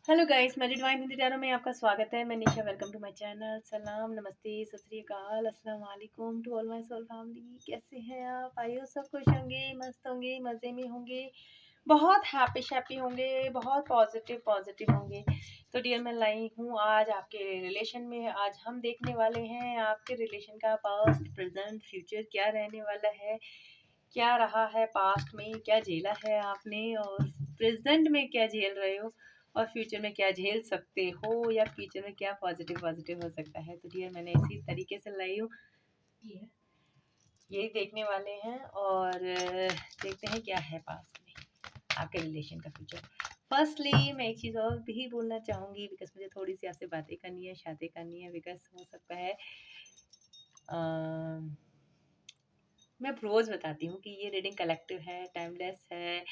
Hello guys, मैं divine Hindi tarot में आपका स्वागत है। मैं Nisha, welcome to my channel. सलाम, नमस्ते, सत श्री अकाल, अस्सलाम वालेकुम to all my soul family. कैसे हैं आप? आई हो सब खुश होंगे, मस्त होंगे, मज़े में होंगे, बहुत हैप्पी शैप्पी होंगे, बहुत पॉजिटिव पॉजिटिव होंगे। तो डियर, मैं लाई हूँ आज आपके रिलेशन में। आज हम देखने वाले हैं आपके रिलेशन का पास्ट, प्रेजेंट, फ्यूचर क्या रहने वाला है, क्या रहा है पास्ट में, क्या झेला है आपने, और प्रेजेंट में क्या झेल रहे हो, और फ्यूचर में क्या झेल सकते हो, या फ्यूचर में क्या पॉजिटिव पॉजिटिव हो सकता है। तो डियर, मैंने इसी तरीके से लाई हूँ, यही देखने वाले हैं और देखते हैं क्या है पास्ट में आपके रिलेशन का फ्यूचर। फर्स्टली मैं एक चीज़ और भी बोलना चाहूँगी, बिकॉज मुझे थोड़ी सी आपसे बातें करनी है, शादी करनी है, बिकॉज हो सकता है मैं रोज़ बताती हूँ कि ये रीडिंग कलेक्टिव है, टाइमलेस है,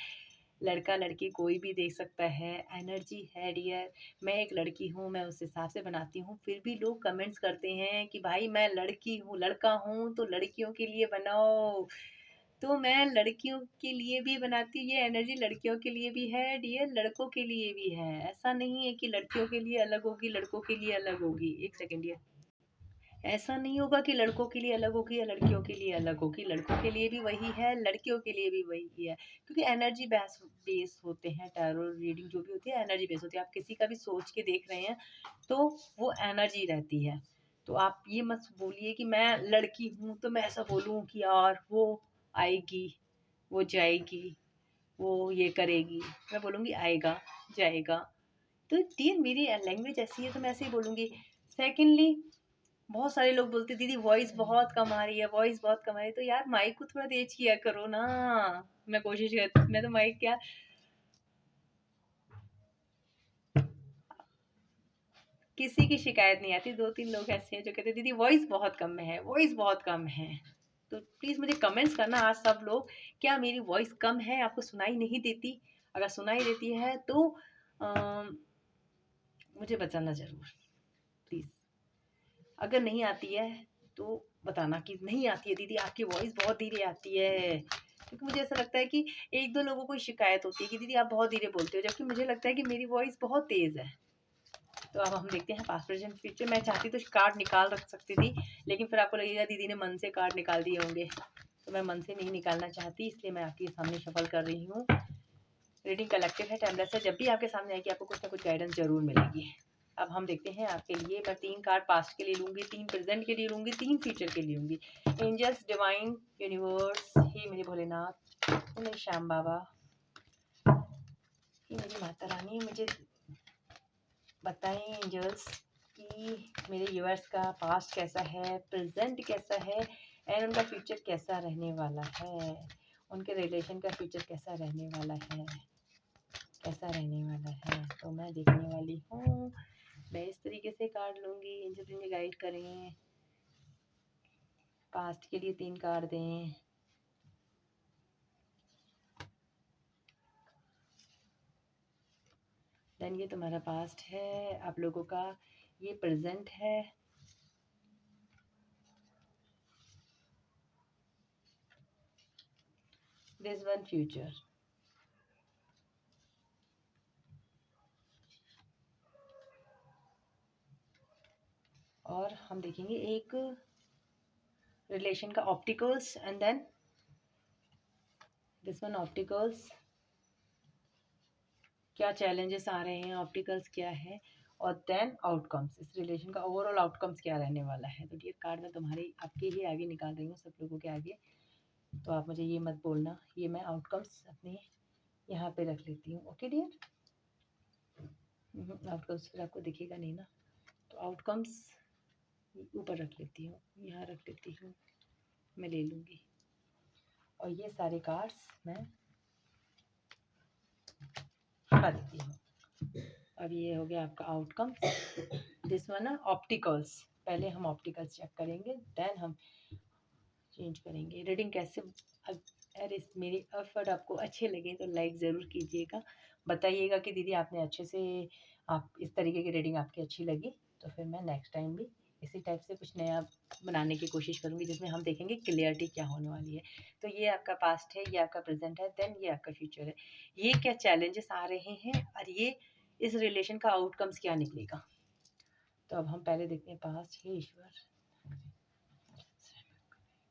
लड़का लड़की कोई भी देख सकता है, एनर्जी है डियर। मैं एक लड़की हूँ, मैं उस हिसाब से बनाती हूँ। फिर भी लोग कमेंट्स करते हैं कि भाई मैं लड़की हूँ, लड़का हूँ, तो लड़कियों के लिए बनाओ। तो मैं लड़कियों के लिए भी बनाती हूँ, ये एनर्जी लड़कियों के लिए भी है डियर, लड़कों के लिए भी है। ऐसा नहीं है कि लड़कियों के लिए अलग होगी, लड़कों के लिए अलग होगी। एक सेकेंड डियर, ऐसा नहीं होगा कि लड़कों के लिए अलग होगी या लड़कियों के लिए अलग होगी। लड़कों के लिए भी वही है, लड़कियों के लिए भी वही है, क्योंकि एनर्जी बेस होते हैं। टैरो रीडिंग जो भी होती है एनर्जी बेस होती है। आप किसी का भी सोच के देख रहे हैं तो वो एनर्जी रहती है। तो आप ये मत बोलिए कि मैं लड़की हूँ तो मैं ऐसा बोलूँ कि यार वो आएगी, वो जाएगी, वो ये करेगी। मैं बोलूँगी आएगा, जाएगा। तो डियर, मेरी लैंग्वेज ऐसी है तो मैं ऐसे ही बोलूँगी। सेकेंडली, बहुत सारे लोग बोलते दीदी वॉइस बहुत कम आ रही है, वॉइस बहुत कम आ रही है। तो यार माइक को थोड़ा तेज किया करो ना। मैं कोशिश करती, मैं तो माइक क्या, किसी की शिकायत नहीं आती। 2-3 लोग ऐसे हैं जो कहते हैं दीदी वॉइस बहुत कम है, वॉइस बहुत कम है। तो प्लीज़ मुझे कमेंट्स करना आज सब लोग, क्या मेरी वॉइस कम है, आपको सुनाई नहीं देती? अगर सुनाई देती है तो मुझे बताना ज़रूर प्लीज़। अगर नहीं आती है तो बताना कि नहीं आती है दीदी, आपकी वॉइस बहुत धीरे आती है। क्योंकि मुझे ऐसा लगता है कि 1-2 लोगों को शिकायत होती है कि दीदी आप बहुत धीरे बोलते हो, जबकि मुझे लगता है कि मेरी वॉइस बहुत तेज़ है। तो अब हम देखते हैं पास्ट प्रेजेंट फ्यूचर। मैं चाहती तो कार्ड निकाल रख सकती थी, लेकिन फिर आपको लगेगा दीदी ने मन से कार्ड निकाल दिए होंगे। तो मैं मन से नहीं निकालना चाहती, इसलिए मैं आपके सामने शफल कर रही हूँ। रीडिंग कलेक्टिव है, टाइमलेस है। जब भी आपके सामने आएगी आपको कुछ ना कुछ गाइडेंस जरूर मिलेगी। अब हम देखते हैं आपके लिए। मैं 3 कार्ड पास्ट के लिए लूँगी, 3 प्रेजेंट के लिए लूँगी, 3 फ्यूचर के लिए लूँगी। एंजल्स, डिवाइन, यूनिवर्स, हे मेरे भोलेनाथ, हे मेरे श्याम बाबा, हे मेरी माता रानी, मुझे बताएं एंजल्स कि मेरे व्यूअर्स का पास्ट कैसा है, प्रेजेंट कैसा है, एंड उनका फ्यूचर कैसा रहने वाला है। उनके रिलेशन का फ्यूचर कैसा रहने वाला है, कैसा रहने वाला है। तो मैं देखने वाली हूँ। मैं इस तरीके से कार्ड लूँगी, एंजल मुझे गाइड करें। पास्ट के लिए 3 कार्ड दें। देन ये तुम्हारा पास्ट है, आप लोगों का ये प्रेजेंट है, दिस वन फ्यूचर। और हम देखेंगे एक रिलेशन का obstacles, and then this one obstacles. क्या चैलेंजेस आ रहे हैं, ऑप्टिकल्स क्या है, और देन आउटकम्स। इस रिलेशन का ओवरऑल आउटकम्स क्या रहने वाला है। तो ये कार्ड मैं तुम्हारे आपके ही आगे निकाल रही हूँ, सब लोगों के आगे। तो आप मुझे ये मत बोलना, ये मैं आउटकम्स अपने यहाँ पे रख लेती हूँ। ओके डियर, आउटकम्स फिर आपको दिखेगा नहीं ना, तो आउटकम्स ऊपर रख लेती हूँ, यहाँ रख लेती हूँ, मैं ले लूँगी। और ये सारे कार्ड्स मैं हटा देती हूँ। अब ये हो गया आपका आउटकम। दिस वन ना ऑप्टिकल्स। पहले हम ऑप्टिकल्स चेक करेंगे, देन हम चेंज करेंगे। रीडिंग कैसे, अगर इस मेरी एफर्ट आपको अच्छे लगे तो लाइक ज़रूर कीजिएगा, बताइएगा कि दीदी आपने अच्छे से, आप इस तरीके की रीडिंग आपकी अच्छी लगी, तो फिर मैं नेक्स्ट टाइम भी इसी टाइप से कुछ नया बनाने की कोशिश करूँगी, जिसमें हम देखेंगे क्लियरिटी क्या होने वाली है। तो ये आपका पास्ट है, ये आपका प्रेजेंट है, देन ये आपका फ्यूचर है। ये क्या चैलेंजेस आ रहे हैं, और ये इस रिलेशन का आउटकम्स क्या निकलेगा। तो अब हम पहले देखते हैं पास्ट। हे ईश्वर,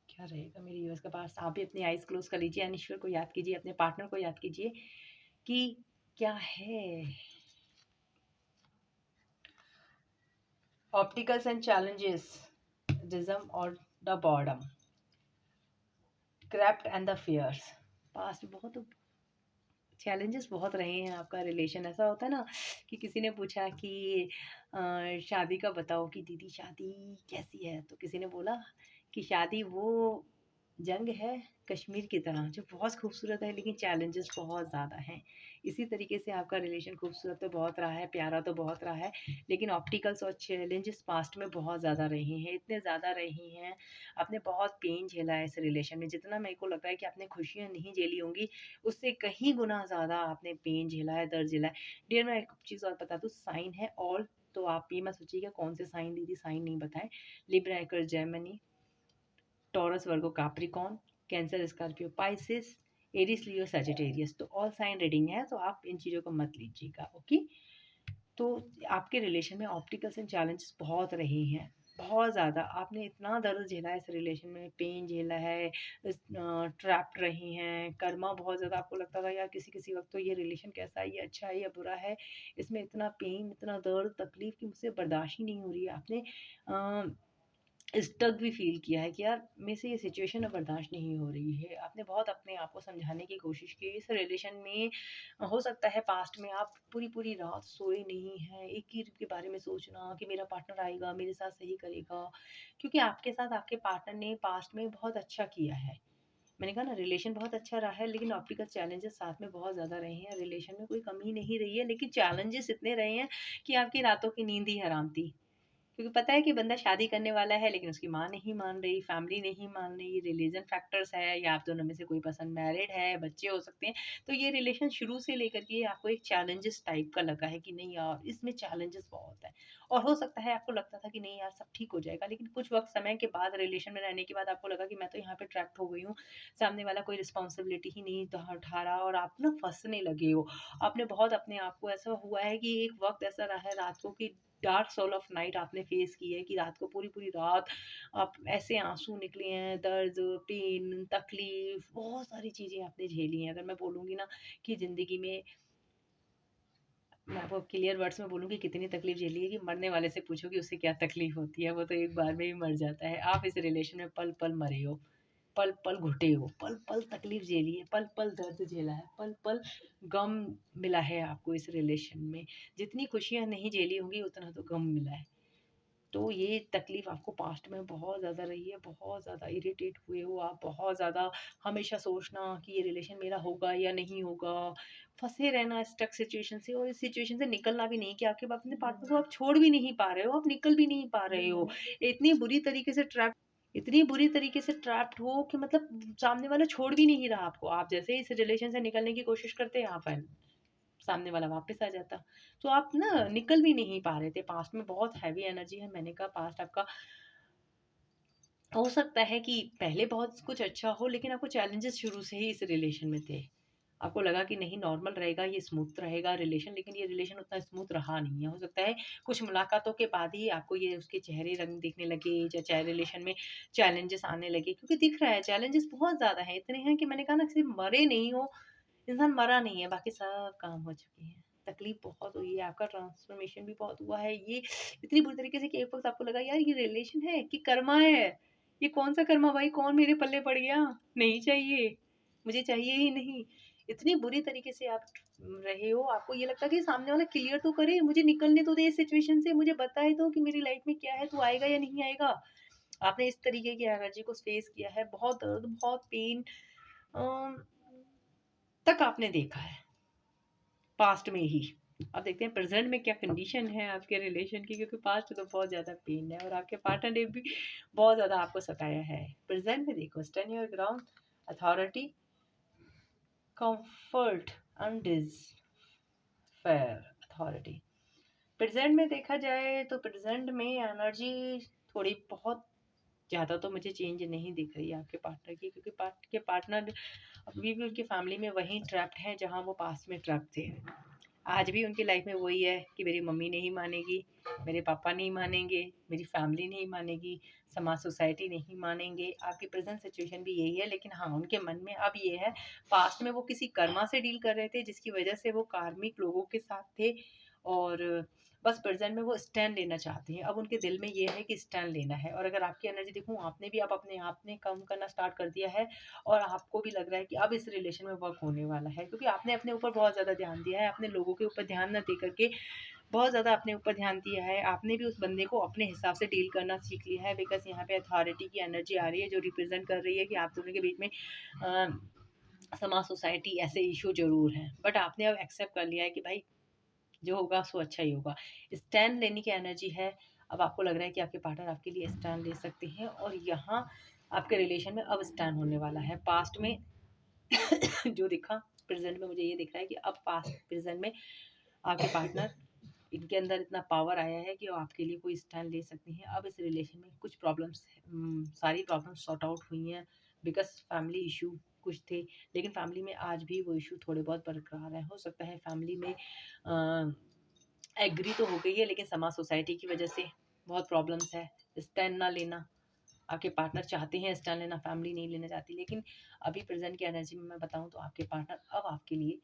क्या रहेगा मेरी यूएस का पास्ट। आप भी अपनी आइज क्लोज कर लीजिए एंड ईश्वर को याद कीजिए, अपने पार्टनर को याद कीजिए कि क्या है। ऑप्टिकल्स एंड चैलेंजेस, डिज्म और द बॉर्डम, क्रैप्ट एंड द फियर्स। पास्ट बहुत चैलेंजेस बहुत रहे हैं आपका रिलेशन। ऐसा होता है ना कि किसी ने पूछा कि शादी का बताओ कि दीदी शादी कैसी है, तो किसी ने बोला कि शादी वो जंग है कश्मीर की तरह जो बहुत खूबसूरत है लेकिन चैलेंजेस बहुत ज़्यादा हैं। इसी तरीके से आपका रिलेशन खूबसूरत तो बहुत रहा है, प्यारा तो बहुत रहा है, लेकिन ऑप्टिकल्स और चैलेंजेस पास्ट में बहुत ज़्यादा रहे हैं, इतने ज़्यादा रहे हैं। आपने बहुत पेन झेला है इस रिलेशन में। जितना मेरे को लगता है कि आपने खुशियाँ नहीं झेली होंगी, उससे कहीं गुना ज़्यादा आपने पेन झेला है, दर्द झेला है। डियर मैं एक चीज़ और बता दूँ, साइन है ऑल। तो आप ये मत सोचिएगा कौन से साइन दीदी साइन नहीं बताएं। Libra, Aquarius, Gemini, Taurus, Virgo, Capricorn, Cancer, Scorpio, Pisces, Aries, Leo, Sagittarius. तो ऑल साइन रीडिंग है, तो आप इन चीज़ों को मत लीजिएगा, ओके। तो आपके रिलेशन में ऑप्टिकल्स एंड चैलेंजेस बहुत रहे हैं, बहुत ज़्यादा। आपने इतना दर्द झेला है इस रिलेशन में, पेन झेला है, ट्रैप्ड रही हैं, कर्मा बहुत ज़्यादा। आपको लगता था यार किसी किसी वक्त तो ये रिलेशन कैसा है, ये अच्छा है या बुरा है, इसमें इतना पेन, इतना दर्द, तकलीफ कि मुझसे बर्दाश्त ही नहीं हो रही है। आपने स्टक भी फ़ील किया है कि यार मेरे से ये सिचुएशन अब बर्दाश्त नहीं हो रही है। आपने बहुत अपने आप को समझाने की कोशिश की। इस रिलेशन में हो सकता है पास्ट में आप पूरी-पूरी रात सोए नहीं हैं, एक ही के बारे में सोचना कि मेरा पार्टनर आएगा, मेरे साथ सही करेगा। क्योंकि आपके साथ आपके पार्टनर ने पास्ट में बहुत अच्छा किया है। मैंने कहा ना रिलेशन बहुत अच्छा रहा है, लेकिन ऑप्टिकल चैलेंजेस साथ में बहुत ज़्यादा रहे हैं। रिलेशन में कोई कमी नहीं रही है, लेकिन चैलेंजेस इतने रहे हैं कि आपकी रातों की नींद ही हराम थी। क्योंकि पता है कि बंदा शादी करने वाला है लेकिन उसकी माँ नहीं मान रही, फैमिली नहीं मान रही, रिलीजन फैक्टर्स है या आप दोनों में से कोई पर्सन मैरिड है, बच्चे हो सकते हैं। तो ये रिलेशन शुरू से लेकर के आपको एक चैलेंजेस टाइप का लगा है कि नहीं यार इसमें चैलेंजेस बहुत है। और हो सकता है आपको लगता था कि नहीं यार सब ठीक हो जाएगा, लेकिन कुछ वक्त समय के बाद रिलेशन में रहने के बाद आपको लगा कि मैं तो यहाँ पे ट्रैप्ड हो गई हूँ, सामने वाला कोई रिस्पॉन्सिबिलिटी ही नहीं उठा रहा और आप ना फंसने लगे हो। आपने बहुत अपने आप को, ऐसा हुआ है कि एक वक्त ऐसा रहा है रात को कि डार्क सोल ऑफ नाइट आपने फेस की है कि रात को पूरी-पूरी रात आप ऐसे आँसू निकले हैं, दर्द, पेन, तकलीफ, बहुत सारी चीज़ें आपने झेली हैं। अगर मैं बोलूँगी ना कि ज़िंदगी में, मैं आपको क्लियर वर्ड्स में बोलूँ कि कितनी तकलीफ झेली है कि मरने वाले से पूछो कि उसे क्या तकलीफ होती है, वो तो एक बार में ही मर जाता है। आप इस रिलेशन में पल-पल मरे हो, पल-पल घुटे हो, पल-पल तकलीफ झेली है, पल-पल दर्द झेला है, पल-पल गम मिला है आपको इस रिलेशन में। जितनी खुशियाँ नहीं झेली होंगी उतना तो गम मिला है। तो ये तकलीफ आपको पास्ट में बहुत ज़्यादा रही है, बहुत ज़्यादा इरिटेट हुए हो आप, बहुत ज़्यादा हमेशा सोचना कि ये रिलेशन मेरा होगा या नहीं होगा, फँसे रहना स्टक सिचुएशन से, और इस सिचुएशन से निकलना भी नहीं कि आपके अपने पार्टनर को आप छोड़ भी नहीं पा रहे हो, आप निकल भी नहीं पा रहे हो। इतनी बुरी तरीके से ट्रैप, इतनी बुरी तरीके से ट्रैप्ड हो कि मतलब सामने वाला छोड़ भी नहीं रहा आपको। आप जैसे ही इस रिलेशन से निकलने की कोशिश करते हैं, आप सामने वाला वापस आ जाता। तो आप ना निकल भी नहीं पा रहे थे। पास्ट में बहुत हैवी एनर्जी है। मैंने कहा पास्ट आपका हो सकता है कि पहले बहुत कुछ अच्छा हो, लेकिन आपको चैलेंजेस शुरू से ही इस रिलेशन में थे। आपको लगा कि नहीं नॉर्मल रहेगा, ये स्मूथ रहेगा रिलेशन, लेकिन ये रिलेशन उतना स्मूथ रहा नहीं है। हो सकता है कुछ मुलाकातों के बाद ही आपको ये उसके चेहरे रंग दिखने लगे या चाहे रिलेशन में चैलेंजेस आने लगे, क्योंकि दिख रहा है चैलेंजेस बहुत ज़्यादा हैं। इतने हैं कि मैंने कहा ना सिर्फ मरे नहीं हो, इंसान मरा नहीं है, बाकी सब काम हो चुके हैं। तकलीफ बहुत हुई है, आपका ट्रांसफॉर्मेशन भी बहुत हुआ है। ये इतनी बुरी तरीके से कि एक वक़्त आपको लगा यार ये रिलेशन है कि कर्मा है? ये कौन-सा कर्मा भाई, कौन मेरे पल्ले पड़ गया? नहीं चाहिए, मुझे चाहिए ही नहीं। इतनी बुरी तरीके से आप रहे हो, आपको ये लगता है कि सामने वाला क्लियर तो करे, मुझे निकलने तो दे इस सिचुएशन से, मुझे बताए तो कि मेरी लाइफ में क्या है, तू आएगा या नहीं आएगा? आपने इस तरीके की एनर्जी को फेस किया है, बहुत दर्द, बहुत पेन अ, तक आपने देखा है। पास्ट में ही। अब देखते हैं प्रेज़ेंट में क्या कंडीशन है आपके रिलेशन की, क्योंकि पास्ट तो बहुत ज़्यादा पेन है और आपके पार्टनर ने भी बहुत ज़्यादा आपको सताया है। प्रेज़ेंट में देखो, stand your ground, authority, comfort, undespair, authority. Present में देखा जाए तो प्रेज़ेंट में एनर्जी थोड़ी बहुत ज़्यादा तो मुझे चेंज नहीं दिख रही है आपके पार्टनर की, क्योंकि पार्टनर अभी भी उनकी फैमिली में वहीं ट्रैप्ड हैं जहाँ वो पास्ट में ट्रैप्ड थे। आज भी उनकी लाइफ में वही है कि मेरी मम्मी नहीं मानेगी, मेरे पापा नहीं मानेंगे, मेरी फैमिली नहीं मानेगी, समाज सोसाइटी नहीं मानेंगे। आपकी प्रेजेंट सिचुएशन भी यही है, लेकिन हाँ उनके मन में अब ये है, पास्ट में वो किसी कर्मा से डील कर रहे थे जिसकी वजह से वो कार्मिक लोगों के साथ थे, और बस प्रेजेंट में वो स्टैंड लेना चाहते हैं। अब उनके दिल में ये है कि स्टैंड लेना है। और अगर आपकी एनर्जी देखूं, आपने भी अब अपने आप ने कम करना स्टार्ट कर दिया है, और आपको भी लग रहा है कि अब इस रिलेशन में वर्क होने वाला है, क्योंकि आपने अपने ऊपर बहुत ज़्यादा ध्यान दिया है, अपने लोगों के ऊपर ध्यान न दे करके बहुत ज़्यादा अपने ऊपर ध्यान दिया है। आपने भी उस बंदे को अपने हिसाब से डील करना सीख लिया है, बिकॉज यहाँ पे अथॉरिटी की एनर्जी आ रही है जो रिप्रेजेंट कर रही है कि आप दोनों के बीच में समाज सोसाइटी ऐसे इशू जरूर हैं, बट आपने अब एक्सेप्ट कर लिया है कि भाई जो होगा सो अच्छा ही होगा। स्टैंड लेने की एनर्जी है। अब आपको लग रहा है कि आपके पार्टनर आपके लिए स्टैंड ले सकते हैं, और यहाँ आपके रिलेशन में अब स्टैंड होने वाला है। पास्ट में जो दिखा, प्रेजेंट में मुझे ये दिख रहा है कि अब पास्ट प्रेजेंट में आपके पार्टनर, इनके अंदर इतना पावर आया है कि वो आपके लिए कोई स्टैंड ले सकते हैं। अब इस रिलेशन में कुछ प्रॉब्लम्स, सारी प्रॉब्लम्स सॉर्ट आउट हुई हैं, बिकॉज फैमिली इशू कुछ थे, लेकिन फैमिली में आज भी वो इशू थोड़े बहुत बरकरार है। हो सकता है फैमिली में एग्री तो हो गई है, लेकिन समाज सोसाइटी की वजह से बहुत प्रॉब्लम्स है। स्टैंड ना लेना, आपके पार्टनर चाहते हैं स्टैंड लेना, फैमिली नहीं लेना चाहती। लेकिन अभी प्रेजेंट की एनर्जी में मैं बताऊं तो आपके पार्टनर अब आपके लिए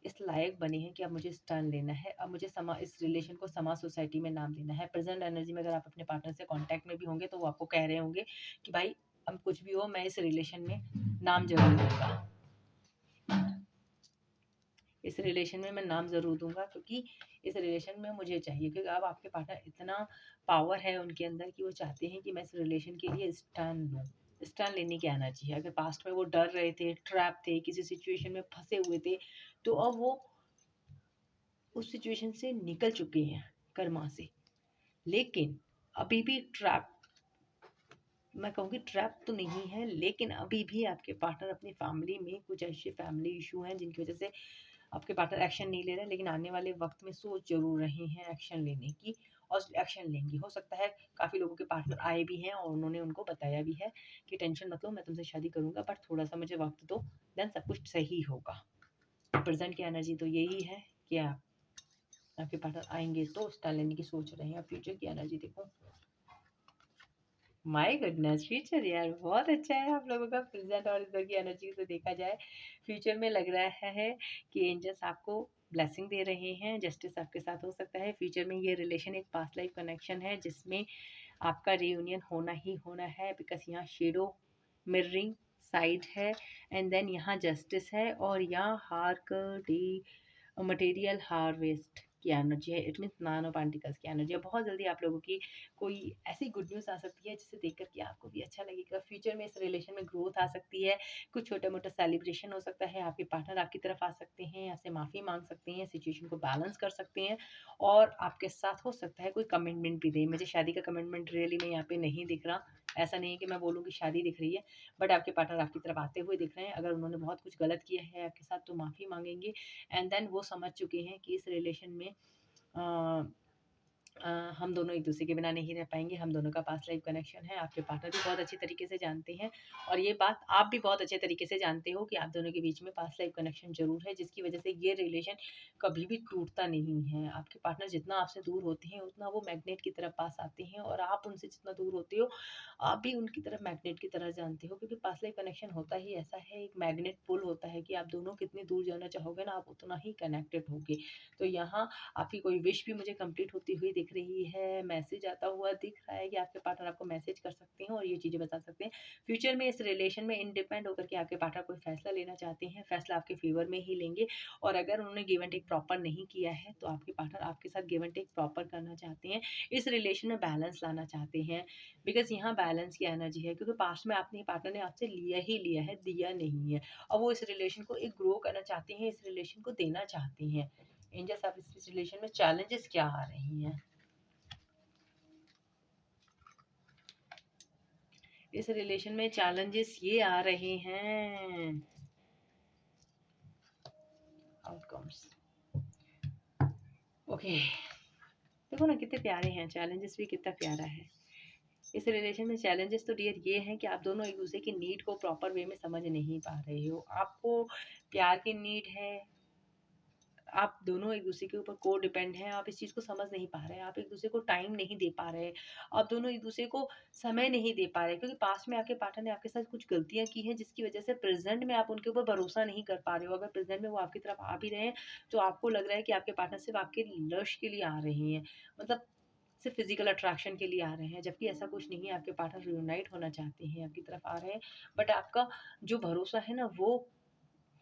इस लायक बने हैं कि अब मुझे स्टैंड लेना है, अब मुझे इस रिलेशन को समाज सोसाइटी में नाम देना है। प्रेजेंट एनर्जी में अगर आप अपने पार्टनर से कांटेक्ट में भी होंगे तो वो आपको कह रहे होंगे कि भाई अब कुछ भी हो, मैं इस रिलेशन में नाम जरूर दूंगा, इस रिलेशन में मैं नाम ज़रूर दूंगा, क्योंकि इस रिलेशन में मुझे चाहिए। क्योंकि अब आपके पार्टनर इतना पावर है उनके अंदर कि वो चाहते हैं कि मैं इस रिलेशन के लिए स्टैंड लूँ। स्टैंड लेने की एनर्जी है। अगर पास्ट में वो डर रहे थे, ट्रैप थे, किसी सिचुएशन में फंसे हुए थे, तो अब वो उस सिचुएशन से निकल चुके हैं कर्मा से। लेकिन अभी भी ट्रैप, मैं कहूँगी ट्रैप तो नहीं है, लेकिन अभी भी आपके पार्टनर अपनी फैमिली में कुछ ऐसे फैमिली इशू हैं जिनकी वजह से आपके पार्टनर एक्शन नहीं ले रहे, लेकिन आने वाले वक्त में सोच जरूर रहे हैं एक्शन लेने की, और एक्शन लेंगे। हो सकता है काफ़ी लोगों के पार्टनर आए भी हैं और उन्होंने उनको बताया भी है कि टेंशन मत लो, मैं तुमसे शादी करूंगा, बट थोड़ा सा मुझे वक्त दो, देन सब कुछ सही होगा। प्रेजेंट की एनर्जी तो यही है कि आपके पार्टनर आएंगे तो स्टाइल लेने की सोच रहे हैं। अब फ्यूचर की एनर्जी देखो, माय गुडनेस, फ्यूचर यार बहुत अच्छा है आप लोगों का। प्रेजेंट और इधर की एनर्जी से देखा जाए, फ्यूचर में लग रहा है कि एंजल्स आपको ब्लेसिंग दे रहे हैं, जस्टिस आपके साथ हो सकता है। फ्यूचर में ये रिलेशन एक पास्ट लाइफ कनेक्शन है जिसमें आपका रियूनियन होना ही होना है, बिकॉज यहाँ शेडो मिररिंग साइड है, एंड देन यहाँ जस्टिस है, और यहाँ हार्क डे मटेरियल हार्वेस्ट की एनर्जी है। इट मीन्स नानो पार्टिकल्स की एनर्जी है। बहुत जल्दी आप लोगों की कोई ऐसी गुड न्यूज़ आ सकती है जिसे देख कर के आपको भी अच्छा लगेगा। फ्यूचर में इस रिलेशन में ग्रोथ आ सकती है, कुछ छोटा मोटा सेलिब्रेशन हो सकता है, आपके पार्टनर आपकी तरफ आ सकते हैं, आपसे माफ़ी मांग सकते हैं, सिचुएशन को बैलेंस कर सकते हैं, और आपके साथ हो सकता है कोई कमिटमेंट भी दे। मुझे शादी का कमिटमेंट रियली में यहाँ पे नहीं दिख रहा। ऐसा नहीं है कि मैं बोलूँ कि शादी दिख रही है, बट आपके पार्टनर आपकी तरफ आते हुए दिख रहे हैं। अगर उन्होंने बहुत कुछ गलत किया है आपके साथ तो माफ़ी मांगेंगे, एंड देन वो समझ चुके हैं कि इस रिलेशन में हम दोनों एक दूसरे के बिना नहीं रह पाएंगे। हम दोनों का पास्ट लाइफ कनेक्शन है, आपके पार्टनर भी बहुत अच्छी तरीके से जानते हैं, और ये बात आप भी बहुत अच्छे तरीके से जानते हो कि आप दोनों के बीच में पास्ट लाइफ कनेक्शन जरूर है, जिसकी वजह से ये रिलेशन कभी भी टूटता नहीं है। आपके पार्टनर जितना आपसे दूर होते हैं उतना वो मैग्नेट की तरफ पास आते हैं, और आप उनसे जितना दूर होते हो आप भी उनकी तरफ मैग्नेट की तरह जानते हो, क्योंकि पास्ट लाइफ कनेक्शन होता ही ऐसा है, एक मैग्नेट पुल होता है कि आप दोनों कितनी दूर जाना चाहोगे ना, आप उतना ही कनेक्टेड होगे। तो यहाँ आपकी कोई विश भी मुझे कंप्लीट होती हुई दिख रही है, मैसेज आता हुआ दिख रहा है कि आपके पार्टनर आपको मैसेज कर सकते हैं और ये चीज़ें बता सकते हैं। फ्यूचर में इस रिलेशन में इंडिपेंड होकर के आपके पार्टनर कोई फैसला लेना चाहते हैं, फैसला आपके फेवर में ही लेंगे, और अगर उन्होंने गिव एंड टेक प्रॉपर नहीं किया है तो आपके पार्टनर आपके साथ गिव एंड टेक प्रॉपर करना चाहते हैं, इस रिलेशन में बैलेंस लाना चाहते हैं, बिकॉज यहाँ बैलेंस की एनर्जी है। क्योंकि पास्ट में आपने पार्टनर ने आपसे लिया ही लिया है, दिया नहीं है, और वो इस रिलेशन को एक ग्रो करना चाहते हैं, इस रिलेशन को देना चाहते हैं। एंजल्स, आप इस रिलेशन में चैलेंजेस क्या आ रही हैं? इस रिलेशन में चैलेंजेस ये आ रहे हैं, आउटकम्स। ओके, देखो ना कितने प्यारे हैं, चैलेंजेस भी कितना प्यारा है। इस रिलेशन में चैलेंजेस तो डियर ये हैं कि आप दोनों एक दूसरे की नीड को प्रॉपर वे में समझ नहीं पा रहे हो। आपको प्यार की नीड है, आप दोनों एक दूसरे के ऊपर को डिपेंड हैं, आप इस चीज़ को समझ नहीं पा रहे हैं, आप एक दूसरे को टाइम नहीं दे पा रहे हैं, आप दोनों एक दूसरे को समय नहीं दे पा रहे, क्योंकि पास्ट में आपके पार्टनर ने आपके साथ कुछ गलतियां की हैं जिसकी वजह से प्रेजेंट में आप उनके ऊपर भरोसा नहीं कर पा रहे हो। अगर प्रेजेंट में वो आपकी तरफ आ भी रहे हैं तो आपको लग रहा है कि आपके पार्टनर सिर्फ आपके लश के लिए आ रहे हैं, मतलब सिर्फ फिजिकल अट्रैक्शन के लिए आ रहे हैं, जबकि ऐसा कुछ नहीं है। आपके पार्टनर रियूनाइट होना चाहते हैं, आपकी तरफ आ रहे हैं, बट आपका जो भरोसा है ना वो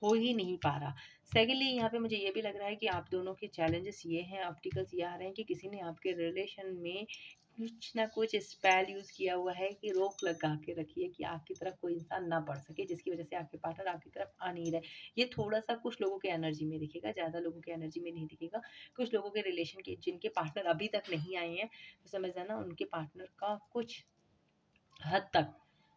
हो ही नहीं पा रहा। सेकेंडली यहाँ पे मुझे ये भी लग रहा है कि आप दोनों के चैलेंजेस ये हैं, ऑब्स्टिकल्स ये आ रहे हैं कि किसी ने आपके रिलेशन में कुछ ना कुछ स्पेल यूज़ किया हुआ है कि रोक लगा के रखी है कि आपकी तरफ कोई इंसान ना बढ़ सके, जिसकी वजह से आपके पार्टनर आपकी तरफ आ नहीं रहे। ये थोड़ा-सा कुछ लोगों के एनर्जी में दिखेगा, ज़्यादा लोगों के एनर्जी में नहीं दिखेगा। कुछ लोगों के रिलेशन के जिनके पार्टनर अभी तक नहीं आए हैं, तो समझ जाना उनके पार्टनर का कुछ हद तक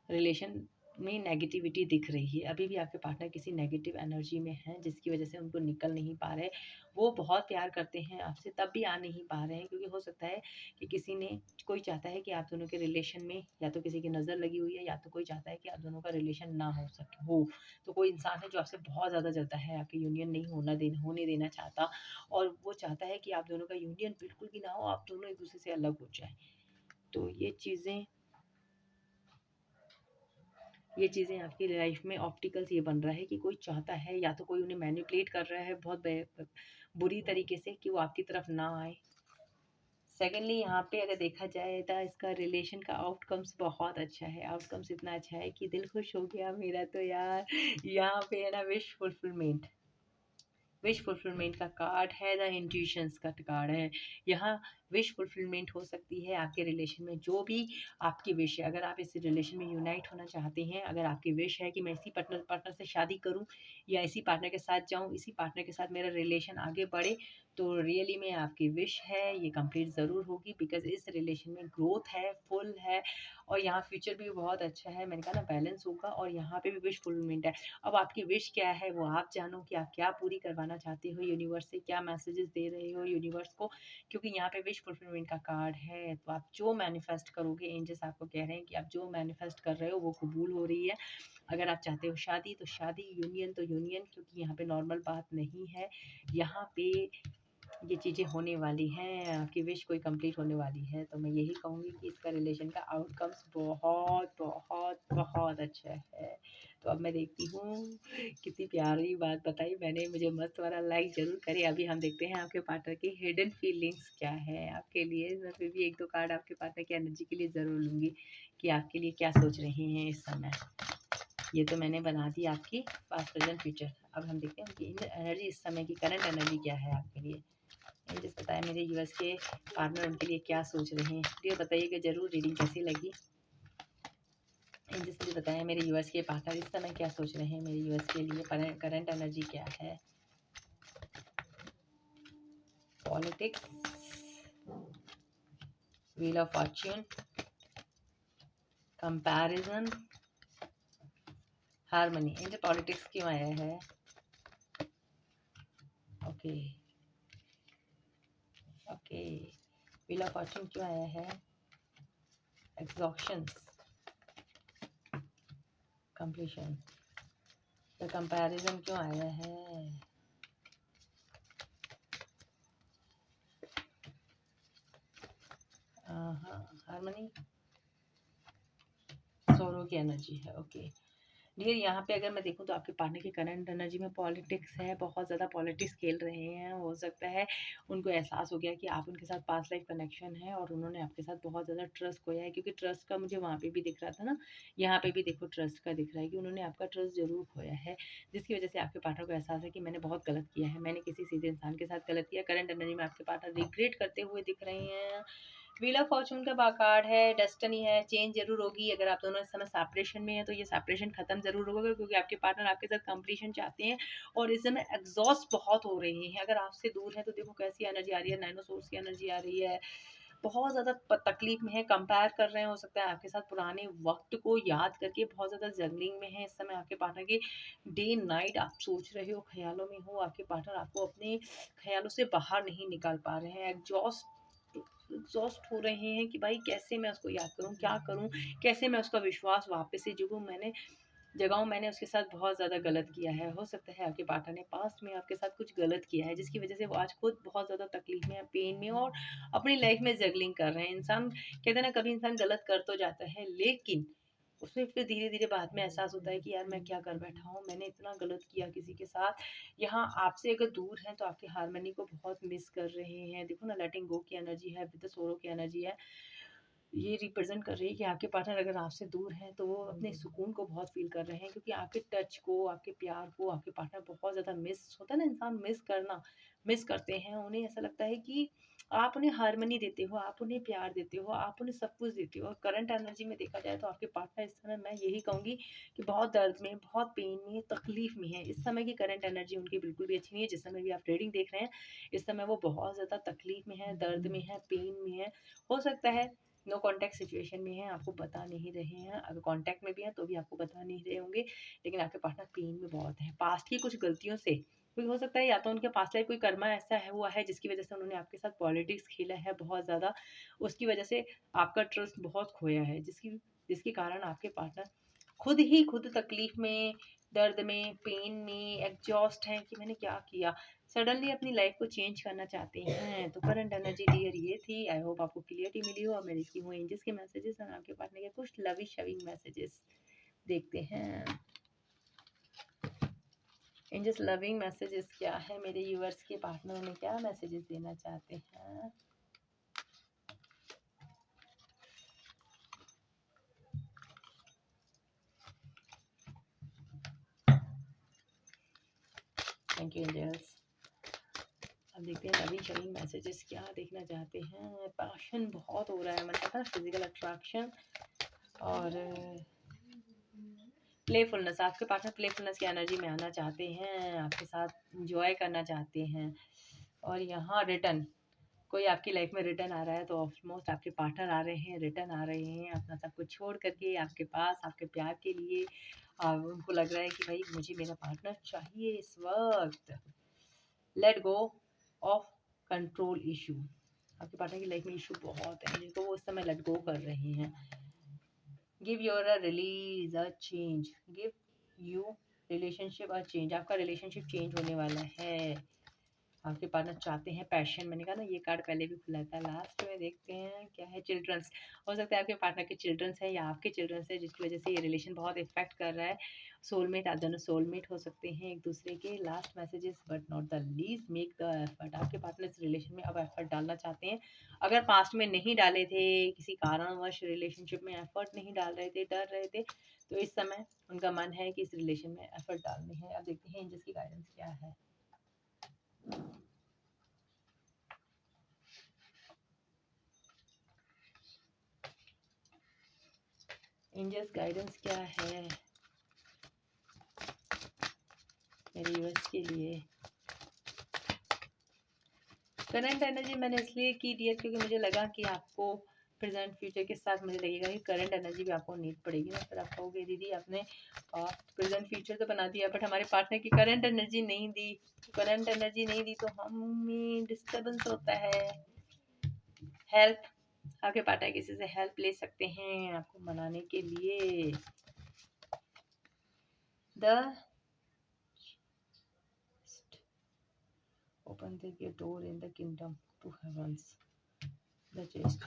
रिलेशन में नेगेटिविटी दिख रही है। अभी भी आपके पार्टनर किसी नेगेटिव एनर्जी में हैं जिसकी वजह से उनको निकल नहीं पा रहे। वो बहुत प्यार करते हैं आपसे तब भी आ नहीं पा रहे हैं, क्योंकि हो सकता है कि किसी ने कोई चाहता है कि आप दोनों के रिलेशन में या तो किसी की नज़र लगी हुई है या तो कोई चाहता है कि आप दोनों का रिलेशन ना हो सके हो। तो कोई इंसान है जो आपसे बहुत ज़्यादा जलता है, आपकी यूनियन नहीं होने देना चाहता, और वो चाहता है कि आप दोनों का यूनियन बिल्कुल भी ना हो, आप दोनों एक दूसरे से अलग हो जाए। तो ये चीज़ें आपकी लाइफ में ऑप्टिकल्स ये बन रहा है कि कोई चाहता है या तो कोई उन्हें मैनिपुलेट कर रहा है बहुत बुरी तरीके से कि वो आपकी तरफ ना आए। सेकेंडली यहाँ पे अगर देखा जाए तो इसका रिलेशन का आउटकम्स बहुत अच्छा है, आउटकम्स इतना अच्छा है कि दिल खुश हो गया मेरा तो यार। यहाँ पे है ना विश फुलफिलमेंट का कार्ड है, द इंट्यूशंस का कार्ड है। यहाँ विश फुलफिलमेंट हो सकती है आपके रिलेशन में, जो भी आपकी विश है। अगर आप इस रिलेशन में यूनाइट होना चाहते हैं, अगर आपकी विश है कि मैं इसी पार्टनर पार्टनर से शादी करूं या इसी पार्टनर के साथ जाऊं, इसी पार्टनर के साथ मेरा रिलेशन आगे बढ़े, तो रियली में आपकी विश है ये कंप्लीट ज़रूर होगी, बिकॉज इस रिलेशन में ग्रोथ है, फुल है, और यहाँ फ्यूचर भी बहुत अच्छा है। मैंने कहा ना बैलेंस होगा, और यहाँ पे भी विश फुलफिलमेंट है। अब आपकी विश क्या है वो आप जानो कि आप क्या पूरी करवाना चाहते हो, यूनिवर्स से क्या मैसेजेस दे रहे हो यूनिवर्स को, क्योंकि यहाँ पे विश फुलफिलमेंट का कार्ड है। तो आप जो मैनिफेस्ट करोगे, एंजल्स आपको कह रहे हैं कि आप जो मैनिफेस्ट कर रहे हो वो कबूल हो रही है। अगर आप चाहते हो शादी तो शादी, यूनियन तो यूनियन, क्योंकि यहाँ पे नॉर्मल बात नहीं है। यहाँ पे ये चीज़ें होने वाली हैं, आपकी विश कोई कंप्लीट होने वाली है। तो मैं यही कहूँगी कि इसका रिलेशन का आउटकम्स बहुत बहुत बहुत अच्छा है। तो अब मैं देखती हूँ, कितनी प्यारी बात बताई मैंने, मुझे मस्त वाला लाइक ज़रूर करें। अभी हम देखते हैं आपके पार्टनर की हिडन फीलिंग्स क्या है आपके लिए। मैं फिर भी एक दो कार्ड आपके पार्टनर की एनर्जी के लिए ज़रूर लूँगी कि आपके लिए क्या सोच रहे हैं इस समय। ये तो मैंने बना दी आपकी पास्ट प्रेजेंट फ्यूचर। अब हम देखते हैं उनकी एनर्जी इस समय की करंट एनर्जी क्या है आपके लिए। मुझे बताया मेरे यूएस के पार्टनर उनके लिए क्या सोच रहे हैं। ये बताइएगा ज़रूर रीडिंग कैसी लगी। एंजल्स मुझे बताया मेरे यूएस के पार्टनर इस समय क्या सोच रहे हैं, मेरे यूएस के लिए करंट एनर्जी क्या है। Politics, wheel of Fortune, comparison, harmony. Angel politics क्यों आया है? Okay okay. Wheel of Fortune क्यों आया है? एग्जॉक्शंस, कंप्लीशन। द कंपैरिजन क्यों आया है? हार्मनी, सोरो की एनर्जी है। ओके डियर, यहाँ पे अगर मैं देखूँ तो आपके पार्टनर की करंट एनर्जी में पॉलिटिक्स है, बहुत ज़्यादा पॉलिटिक्स खेल रहे हैं। हो सकता है उनको एहसास हो गया कि आप उनके साथ पास्ट लाइफ कनेक्शन है, और उन्होंने आपके साथ बहुत ज़्यादा ट्रस्ट खोया है, क्योंकि ट्रस्ट का मुझे वहाँ पे भी दिख रहा था ना, यहाँ पे भी देखो ट्रस्ट का दिख रहा है कि उन्होंने आपका ट्रस्ट ज़रूर खोया है, जिसकी वजह से आपके पार्टनर को एहसास है कि मैंने बहुत गलत किया है, मैंने किसी सीधे इंसान के साथ गलत किया। करंट एनर्जी में आपके पार्टनर रिग्रेट करते हुए दिख रहे हैं। व्हील ऑफ फॉर्चून का कार्ड है, डेस्टिनी है, चेंज जरूर होगी। अगर आप दोनों इस समय सेपरेशन में है तो ये सेपरेशन खत्म जरूर होगा, क्योंकि आपके पार्टनर आपके साथ कंप्लीशन चाहते हैं, और इस समय एग्जॉस्ट बहुत हो रहे हैं। अगर आपसे दूर है तो देखो कैसी एनर्जी आ रही है, नाइनोसोर्स की एनर्जी आ रही है, बहुत ज़्यादा तकलीफ में है, कंपेयर कर रहे हैं। हो सकता है आपके साथ पुराने वक्त को याद करके बहुत ज़्यादा जर्निंग में है इस समय आपके पार्टनर के। डे नाइट आप सोच रहे हो, ख्यालों में हो, आपके पार्टनर आपको अपने ख्यालों से बाहर नहीं निकाल पा रहे हैं। एग्जॉस्ट हो रहे हैं कि भाई कैसे मैं उसको याद करूं, क्या करूं, कैसे मैं उसका विश्वास वापस से जीऊं। मैंने जगहों मैंने उसके साथ बहुत ज़्यादा गलत किया है। हो सकता है आपके पार्टनर ने पास्ट में आपके साथ कुछ गलत किया है, जिसकी वज़ह से वो आज खुद बहुत ज़्यादा तकलीफ़ में है, पेन में और अपनी लाइफ़ में जगलिंग कर रहे हैं। इंसान कहते हैं ना, कभी इंसान गलत कर तो जाता है, लेकिन उसमें फिर धीरे-धीरे बाद में एहसास होता है कि यार मैं क्या कर बैठा हूँ, मैंने इतना गलत किया किसी के साथ। यहाँ आपसे अगर दूर हैं तो आपकी हार्मनी को बहुत मिस कर रहे हैं। देखो ना, लेटिंग गो की एनर्जी है, विद द सोरो की एनर्जी है। ये रिप्रेजेंट कर रही है कि आपके पार्टनर अगर आपसे दूर हैं तो वो अपने सुकून को बहुत फील कर रहे हैं, क्योंकि आपके टच को, आपके प्यार को आपके पार्टनर बहुत ज़्यादा मिस होता है ना, इंसान मिस करना मिस करते हैं। उन्हें ऐसा लगता है कि आप उन्हें हार्मनी देते हो, आप उन्हें प्यार देते हो, आप उन्हें सब कुछ देते हो। और करंट एनर्जी में देखा जाए तो आपके पार्टनर इस समय, मैं यही कहूँगी कि बहुत दर्द में, बहुत पेन में, तकलीफ में है। इस समय की करंट एनर्जी उनकी बिल्कुल भी अच्छी नहीं है। जिस समय भी आप रीडिंग देख रहे हैं, इस समय वो बहुत ज़्यादा तकलीफ में है, दर्द में है, पेन में है। हो सकता है नो कॉन्टैक्ट सिचुएशन में है, आपको बता नहीं रहे हैं। अगर कॉन्टैक्ट में भी हैं तो भी आपको बता नहीं रहे होंगे, लेकिन आपके पार्टनर पेन में बहुत है पास्ट की कुछ गलतियों से। कोई हो सकता है या तो उनके पास्ट लाइफ कोई कर्मा ऐसा है हुआ है जिसकी वजह से उन्होंने आपके साथ पॉलिटिक्स खेला है बहुत ज़्यादा, उसकी वजह से आपका ट्रस्ट बहुत खोया है, जिसकी जिसके कारण आपके पार्टनर खुद ही खुद तकलीफ में, दर्द में, पेन में, एग्जॉस्ट हैं कि मैंने क्या किया, सडनली अपनी लाइफ को चेंज करना चाहते हैं। तो करंट एनर्जी डियर ये थी। आई होप आपको क्लियरिटी मिली हो। और मैं लिखी हूँ एंजल्स के मैसेजेस और आपके पार्टनर के कुछ लविश शविंग मैसेजेस देखते हैं। एंजल्स लविंग मैसेजेस क्या है, मेरे व्यूअर्स के पार्टनर में क्या मैसेजेस देना चाहते हैं। Thank you angels. अब देखते हैं लविंग शविंग मैसेजेस क्या देखना चाहते हैं। पैशन बहुत हो रहा है, मैंने कहा फिजिकल अट्रैक्शन और प्लेफुलनेस। आपके पार्टनर प्लेफुलनेस की एनर्जी में आना चाहते हैं, आपके साथ इंजॉय करना चाहते हैं। और यहाँ रिटर्न, कोई आपकी लाइफ में रिटर्न आ रहा है तो ऑलमोस्ट आपके पार्टनर आ रहे हैं, रिटर्न आ रहे हैं अपना सब कुछ छोड़ करके आपके पास, आपके प्यार के लिए। और उनको लग रहा है कि भाई मुझे मेरा पार्टनर चाहिए इस वक्त। Let go of control issue. आपके पार्टनर की लाइफ में इशू बहुत है जिनको वो उस समय लेट गो कर रहे हैं। Give your a release a change, give you relationship a change. आपका रिलेशनशिप चेंज होने वाला है। आपके पार्टनर चाहते हैं पैशन। मैंने कहा ना, ये कार्ड पहले भी खुला था। लास्ट में देखते हैं क्या है। चिल्ड्रंस, हो सकता है आपके पार्टनर के चिल्ड्रंस है या आपके चिल्ड्रंस है, जिसकी वजह से ये रिलेशन बहुत इफेक्ट कर रहा है। सोलमेट, आप दोनों सोलमेट हो सकते हैं एक दूसरे के। Last messages but not the least, make the effort. आपके पार्टनर इस रिलेशन में अब एफर्ट डालना चाहते हैं। अगर पास्ट में नहीं डाले थे, किसी कारणवश रिलेशनशिप में एफर्ट नहीं डाल रहे थे, डर रहे थे, तो इस समय उनका मन है कि इस रिलेशन में एफर्ट डालने हैं। अब देखते हैं एंजल्स की गाइडेंस क्या है। एंजल्स गाइडेंस क्या है मेरे व्यूअर्स के लिए। करंट एनर्जी मैंने इसलिए की डियर क्योंकि मुझे लगा कि आपको प्रेजेंट फ्यूचर के साथ मुझे लगेगा कि करंट एनर्जी भी आपको नीड पड़ेगी ना। फिर आप कहोगे दीदी आपने प्रेजेंट फ्यूचर तो बना दिया बट हमारे पार्टनर की करंट एनर्जी नहीं दी। करंट एनर्जी नहीं दी तो हमें डिस्टर्बेंस होता है। हेल्प, आपके पार्टनर किसी से हेल्प ले सकते हैं आपको मनाने के लिए। The open the door in the kingdom to heavens, the chest।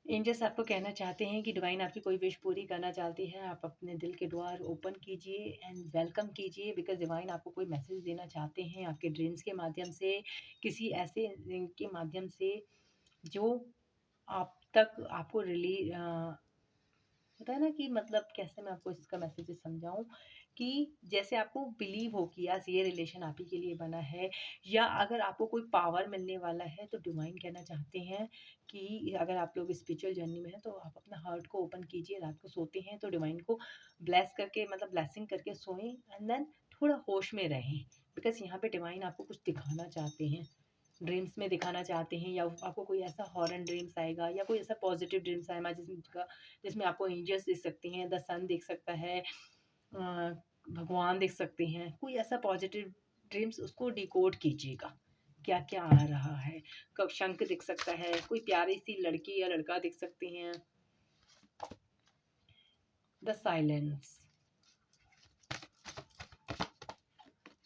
Angels आपको कहना चाहते हैं कि डिवाइन आपकी कोई विश पूरी करना चाहती है। आप अपने दिल के द्वार ओपन कीजिए एंड वेलकम कीजिए, बिकॉज डिवाइन आपको कोई मैसेज देना चाहते हैं आपके ड्रीम्स के माध्यम से, किसी ऐसे के माध्यम से जो आप तक आपको होता है ना कि मतलब कैसे मैं आपको इसका मैसेज समझाऊं कि जैसे आपको बिलीव हो कि यार ये रिलेशन आप ही के लिए बना है, या अगर आपको कोई पावर मिलने वाला है तो डिवाइन कहना चाहते हैं कि अगर आप लोग स्पिरिचुअल जर्नी में हैं तो आप अपना हार्ट को ओपन कीजिए। रात को सोते हैं तो डिवाइन को ब्लेस करके, मतलब ब्लेसिंग करके सोएं एंड देन थोड़ा होश में रहें, बिकॉज यहाँ पे डिवाइन आपको कुछ दिखाना चाहते हैं, ड्रीम्स में दिखाना चाहते हैं। या आपको कोई ऐसा हॉरर ड्रीम्स आएगा या कोई ऐसा पॉजिटिव ड्रीम्स आएगा जिसमें आपको एंजल्स दिख सकते हैं, द सन दिख सकता है, भगवान दिख सकते हैं, कोई ऐसा पॉजिटिव ड्रीम्स, उसको डिकोड कीजिएगा क्या क्या आ रहा है। कब शंख दिख सकता है, कोई प्यारी सी लड़की या लड़का दिख सकते हैं, the silence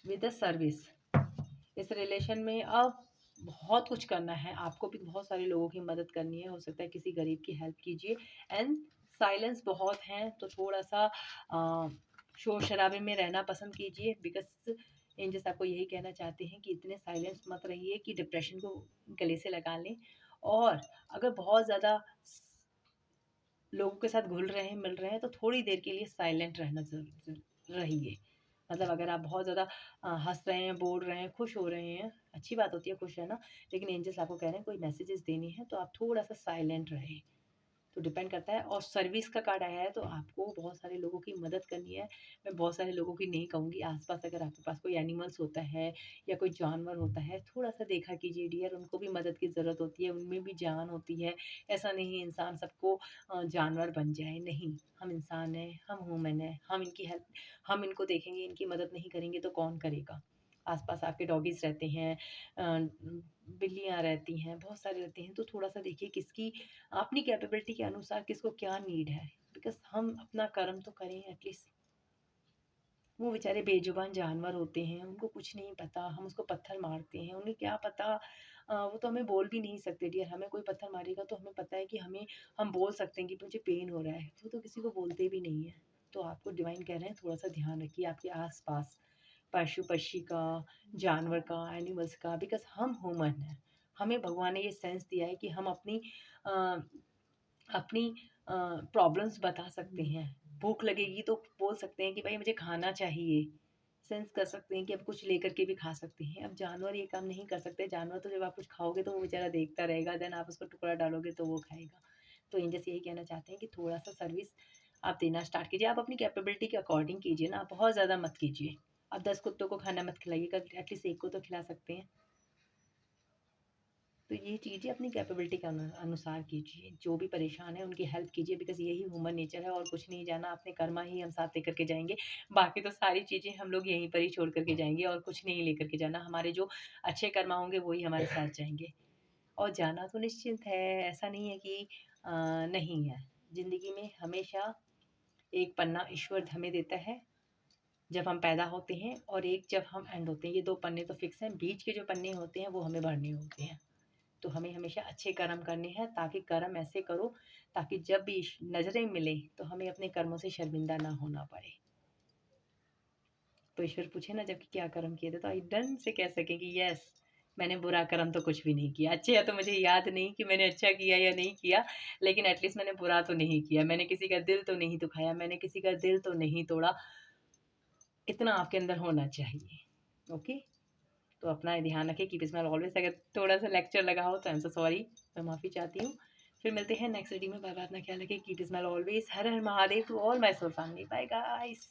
with the service. इस रिलेशन में अब बहुत कुछ करना है आपको भी, बहुत सारे लोगों की मदद करनी है, हो सकता है किसी गरीब की हेल्प कीजिए। एंड साइलेंस बहुत हैं तो थोड़ा सा शोर शराबे में रहना पसंद कीजिए, बिकॉज एंजल्स आपको यही कहना चाहते हैं कि इतने साइलेंस मत रहिए कि डिप्रेशन को गले से लगा लें। और अगर बहुत ज़्यादा लोगों के साथ घुल रहे हैं मिल रहे हैं तो थोड़ी देर के लिए साइलेंट रहना रहिए। मतलब अगर आप बहुत ज़्यादा हंस रहे हैं, बोल रहे हैं, खुश हो रहे हैं, अच्छी बात होती है खुश रहना, लेकिन एंजल्स आपको कह रहे हैं कोई मैसेजेस देने हैं तो आप थोड़ा सा साइलेंट रहें। तो डिपेंड करता है। और सर्विस का कार्ड आया है तो आपको बहुत सारे लोगों की मदद करनी है। मैं बहुत सारे लोगों की नहीं कहूँगी, आसपास अगर आपके पास कोई एनिमल्स होता है या कोई जानवर होता है थोड़ा सा देखा कीजिए डियर, उनको भी मदद की ज़रूरत होती है, उनमें भी जान होती है। ऐसा नहीं इंसान सबको जानवर बन जाए, नहीं, हम इंसान हैं, हम ह्यूमन हैं, हम इनकी हेल्प, हम इनको देखेंगे, इनकी मदद नहीं करेंगे तो कौन करेगा। आसपास आपके डॉगीज रहते हैं, बिल्लियाँ रहती हैं, बहुत सारे रहते हैं, तो थोड़ा सा देखिए किसकी अपनी कैपेबिलिटी के अनुसार किसको क्या नीड है, बिकॉज हम अपना कर्म तो करें एटलीस्ट। वो बेचारे बेजुबान जानवर होते हैं, उनको कुछ नहीं पता, हम उसको पत्थर मारते हैं, उन्हें क्या पता। वो तो हमें बोल भी नहीं सकते डियर, हमें कोई पत्थर मारेगा तो हमें पता है कि हमें, हम बोल सकते हैं कि मुझे पेन हो रहा है, वो तो किसी को बोलते भी नहीं है। तो आपको डिवाइन कह रहे हैं थोड़ा सा ध्यान रखिए आपके आसपास पशु पक्षी का, जानवर का, एनिमल्स का, बिकॉज हम ह्यूमन हैं। हमें भगवान ने ये सेंस दिया है कि हम अपनी अ, अपनी प्रॉब्लम्स बता सकते हैं। भूख लगेगी तो बोल सकते हैं कि भाई मुझे खाना चाहिए, सेंस कर सकते हैं कि अब कुछ लेकर के भी खा सकते हैं। अब जानवर ये काम नहीं कर सकते, जानवर तो जब आप कुछ खाओगे तो वो बेचारा देखता रहेगा, देन आप उसको टुकड़ा डालोगे तो वो खाएगा। तो एंजल्स यही कहना चाहते हैं कि थोड़ा सा सर्विस आप देना स्टार्ट कीजिए, आप अपनी कैपेबिलिटी के अकॉर्डिंग कीजिए ना, बहुत ज़्यादा मत कीजिए। आप 10 कुत्तों को खाना मत खिलाइए, एटलीस्ट एक को तो खिला सकते हैं। तो ये चीज़ें अपनी कैपेबिलिटी के अनुसार कीजिए, जो भी परेशान है उनकी हेल्प कीजिए, बिकॉज यही ह्यूमन नेचर है और कुछ नहीं जाना, अपने कर्मा ही हम साथ लेकर के जाएंगे। बाकी तो सारी चीज़ें हम लोग यहीं पर ही छोड़ करके जाएंगे और कुछ नहीं लेकर के जाना, हमारे जो अच्छे कर्मा होंगे वही हमारे साथ जाएंगे। और जाना तो निश्चिंत है, ऐसा नहीं है कि नहीं है। ज़िंदगी में हमेशा एक पन्ना ईश्वर हमें देता है जब हम पैदा होते हैं, और एक जब हम एंड होते हैं, ये 2 पन्ने तो फिक्स हैं, बीच के जो पन्ने होते हैं वो हमें भरने होते हैं। तो हमें हमेशा अच्छे कर्म करने हैं, ताकि कर्म ऐसे करो ताकि जब भी नज़रें मिले तो हमें अपने कर्मों से शर्मिंदा ना होना पड़े। तो ईश्वर पूछे ना जबकि क्या कर्म किए थे, तो डन से कह सके कि यस, मैंने बुरा कर्म तो कुछ भी नहीं किया। अच्छे या तो मुझे याद नहीं कि मैंने अच्छा किया या नहीं किया, लेकिन एटलीस्ट मैंने बुरा तो नहीं किया, मैंने किसी का दिल तो नहीं दुखाया, मैंने किसी का दिल तो नहीं तोड़ा। इतना आपके अंदर होना चाहिए। ओके, तो अपना ध्यान रखें, कीप स्माइल ऑलवेज। अगर थोड़ा सा लेक्चर लगा हो तो आई एम सो सॉरी, मैं माफ़ी चाहती हूँ। फिर मिलते हैं नेक्स्ट रीडिंग में। बाय बाय, अपना ख्याल रखें, कीप स्माइल ऑलवेज। हर हर Mahadev to all my soul family. Bye guys.